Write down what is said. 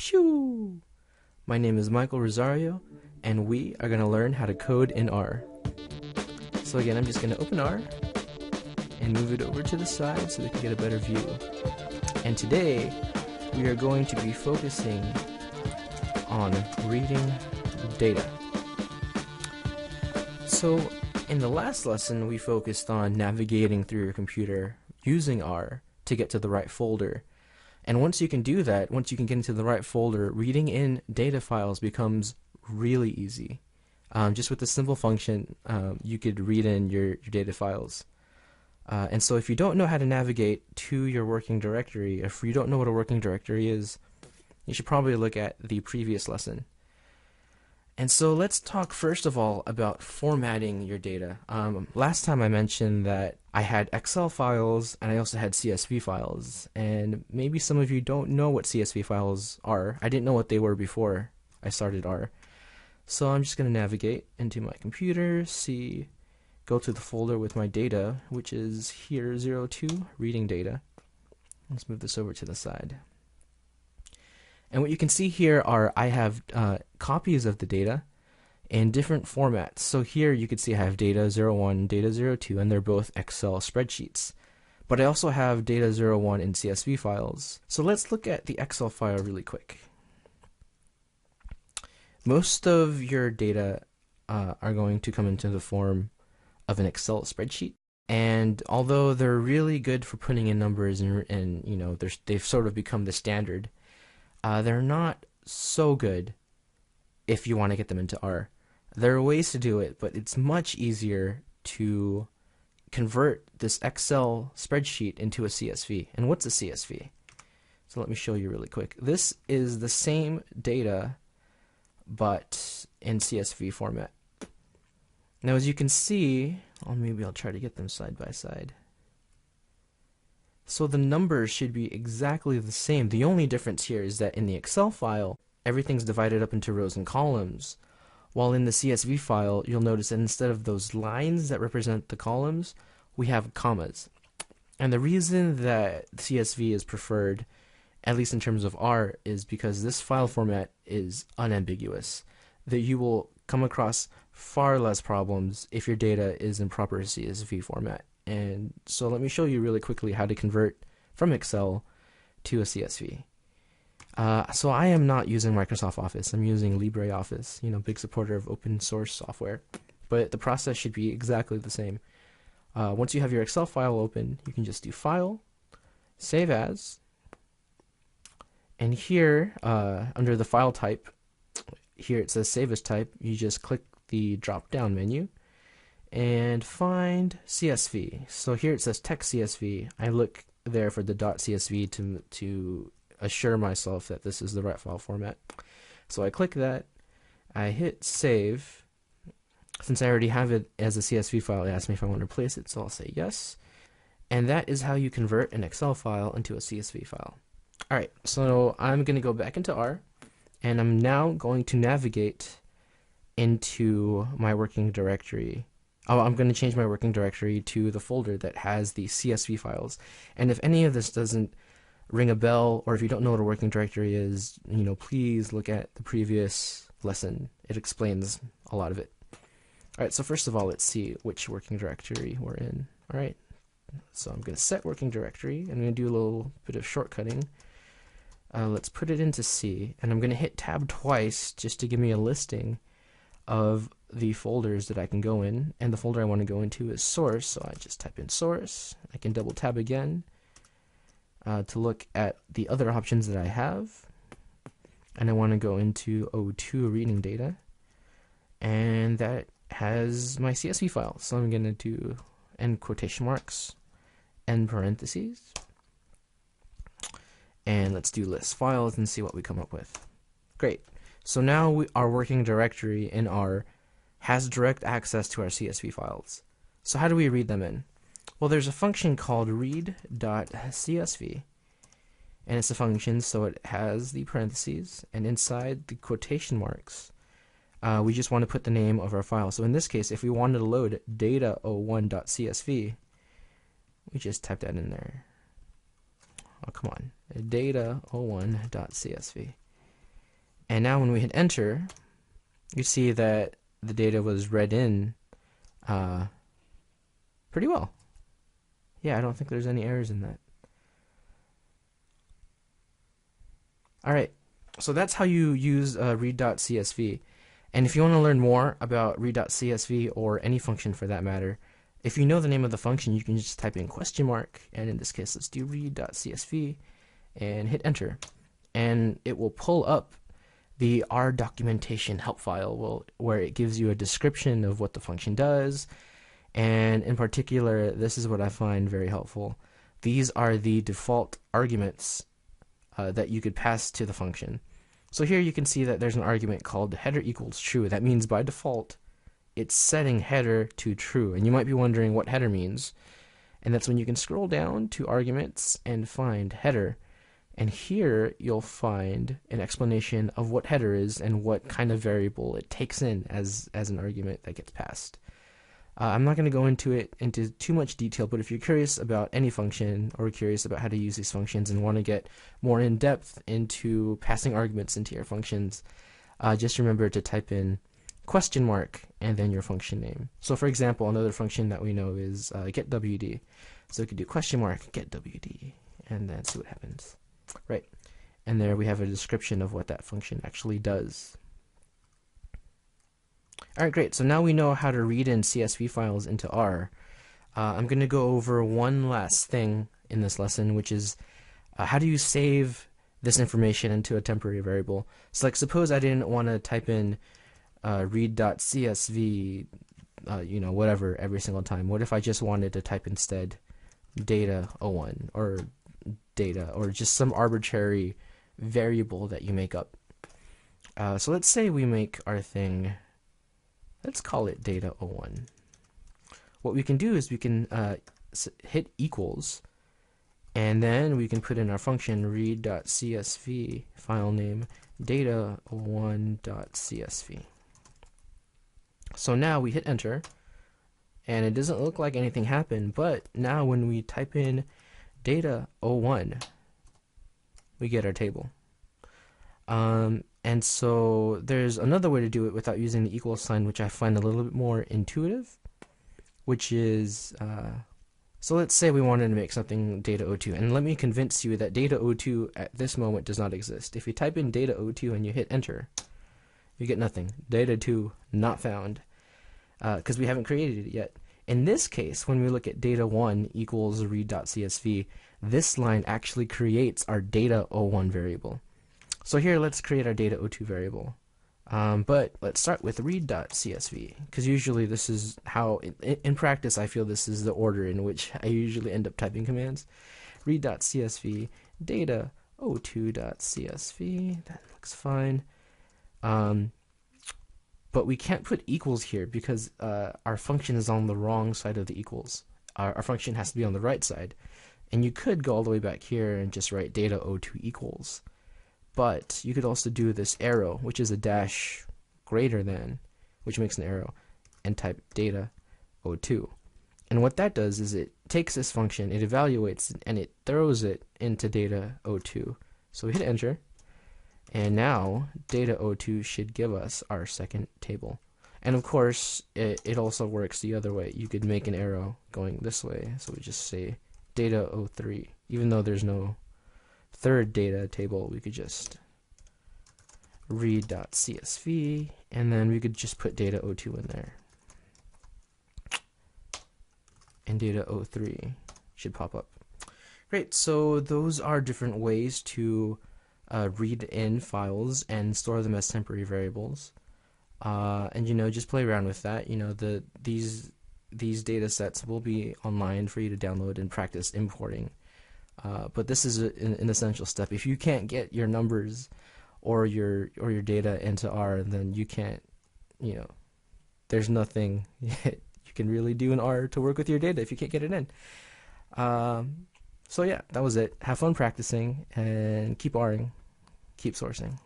Pew! My name is Michael Rosario, and we are going to learn how to code in R. So again, I'm just going to open R and move it over to the side so we can get a better view. And today, we are going to be focusing on reading data. So in the last lesson, we focused on navigating through your computer using R to get to the right folder. And once you can do that, once you can get into the right folder, reading in data files becomes really easy. Just with this simple function, you could read in your data files. And so if you don't know how to navigate to your working directory, if you don't know what a working directory is, you should probably look at the previous lesson. And so let's talk first of all about formatting your data. Last time I mentioned that I had Excel files and I also had CSV files. And maybe some of you don't know what CSV files are. I didn't know what they were before I started R. So I'm just going to navigate into my computer, go to the folder with my data, which is here 02, reading data. Let's move this over to the side. And what you can see here are I have copies of the data in different formats. So here you can see I have data 01, data 02, and they're both Excel spreadsheets. But I also have data 01 in CSV files. So let's look at the Excel file really quick. Most of your data are going to come into the form of an Excel spreadsheet. And although they're really good for putting in numbers and you know, they've sort of become the standard, they're not so good if you want to get them into R. There are ways to do it, but it's much easier to convert this Excel spreadsheet into a CSV. And what's a CSV? So let me show you really quick. This is the same data, but in CSV format. Now as you can see, maybe I'll try to get them side by side. So the numbers should be exactly the same. The only difference here is that in the Excel file, everything's divided up into rows and columns, while in the CSV file, you'll notice that instead of those lines that represent the columns, we have commas. And the reason that CSV is preferred, at least in terms of R, is because this file format is unambiguous, that you will come across far less problems if your data is in proper CSV format. And so let me show you really quickly how to convert from Excel to a CSV. So I am not using Microsoft Office. I'm using LibreOffice, big supporter of open source software. But the process should be exactly the same. Once you have your Excel file open, you can just do File, Save As, and here under the file type, here it says Save As Type. You just click the drop-down menu and find CSV. So here it says text CSV. I look there for the .csv to assure myself that this is the right file format. So I click that, I hit save. Since I already have it as a CSV file, it asks me if I want to replace it, so I'll say yes. And that is how you convert an Excel file into a CSV file. Alright, so I'm going to go back into R, and I'm now going to navigate into my working directory. I'm going to change my working directory to the folder that has the CSV files. And if any of this doesn't ring a bell, or if you don't know what a working directory is, please look at the previous lesson. It explains a lot of it. Alright, so first of all, let's see which working directory we're in. Alright, so I'm going to set working directory. I'm going to do a little bit of shortcutting. Let's put it into C, and I'm going to hit tab twice just to give me a listing of the folders that I can go in, and the folder I want to go into is source, so I just type in source. I can double tab again to look at the other options that I have, and I want to go into O2 reading data, and that has my CSV file. So I'm going to do end quotation marks, end parentheses, and let's do list files and see what we come up with. Great. So now our working directory in R has direct access to our CSV files. So how do we read them in? Well, there's a function called read.csv, and it's a function, so it has the parentheses, and inside the quotation marks, we just want to put the name of our file. So in this case, if we wanted to load data01.csv, we just type that in there. Oh, come on, data01.csv. And now when we hit enter, you see that the data was read in pretty well. Yeah, I don't think there's any errors in that. Alright, so that's how you use read.csv. And if you want to learn more about read.csv or any function for that matter, if you know the name of the function, you can just type in question mark, and in this case, let's do read.csv and hit enter. And it will pull up the R documentation help file where it gives you a description of what the function does. And in particular, this is what I find very helpful. These are the default arguments that you could pass to the function. So here you can see that there's an argument called header equals true. That means by default, it's setting header to true. And you might be wondering what header means. And that's when you can scroll down to arguments and find header. And here you'll find an explanation of what header is and what kind of variable it takes in as an argument that gets passed. I'm not going to go into too much detail, but if you're curious about any function or curious about how to use these functions and want to get more in depth into passing arguments into your functions, just remember to type in question mark and then your function name. So for example, another function that we know is getWD. So we could do question mark getWD and then see what happens. Right, and there we have a description of what that function actually does. Alright, great. So now we know how to read in CSV files into R. I'm going to go over one last thing in this lesson, which is how do you save this information into a temporary variable. So like suppose I didn't want to type in read.csv, whatever every single time. What if I just wanted to type instead data01 or data or just some arbitrary variable that you make up? So let's say we make our thing, let's call it data01. What we can do is we can hit equals, and then we can put in our function read.csv file name data1.csv. So now we hit enter, and it doesn't look like anything happened, but now when we type in data01, we get our table. And so there's another way to do it without using the equal sign, which I find a little bit more intuitive, which is, so let's say we wanted to make something data02, and let me convince you that data02 at this moment does not exist. If you type in data02 and you hit enter, you get nothing. Data2 not found, because we haven't created it yet. In this case, when we look at data1 equals read.csv, this line actually creates our data01 variable. So here, let's create our data02 variable. But let's start with read.csv, because usually this is how, in practice, I feel this is the order in which I usually end up typing commands. Read.csv, data02.csv, that looks fine. But we can't put equals here because our function is on the wrong side of the equals. Our function has to be on the right side. And you could go all the way back here and just write data02 equals. But you could also do this arrow, which is a dash greater than, which makes an arrow, and type data02. And what that does is it takes this function, it evaluates it, and it throws it into data02. So we hit enter, and now data02 should give us our second table. And of course, it also works the other way. You could make an arrow going this way, so we just say data03. Even though there's no third data table, we could just read.csv, and then we could just put data02 in there. And data03 should pop up. Great, so those are different ways to read in files and store them as temporary variables. And just play around with that. These data sets will be online for you to download and practice importing. But this is an essential step. If you can't get your numbers or your data into R, then you can't, there's nothing you can really do in R to work with your data if you can't get it in. So yeah, that was it. Have fun practicing and keep R'ing, keep sourcing.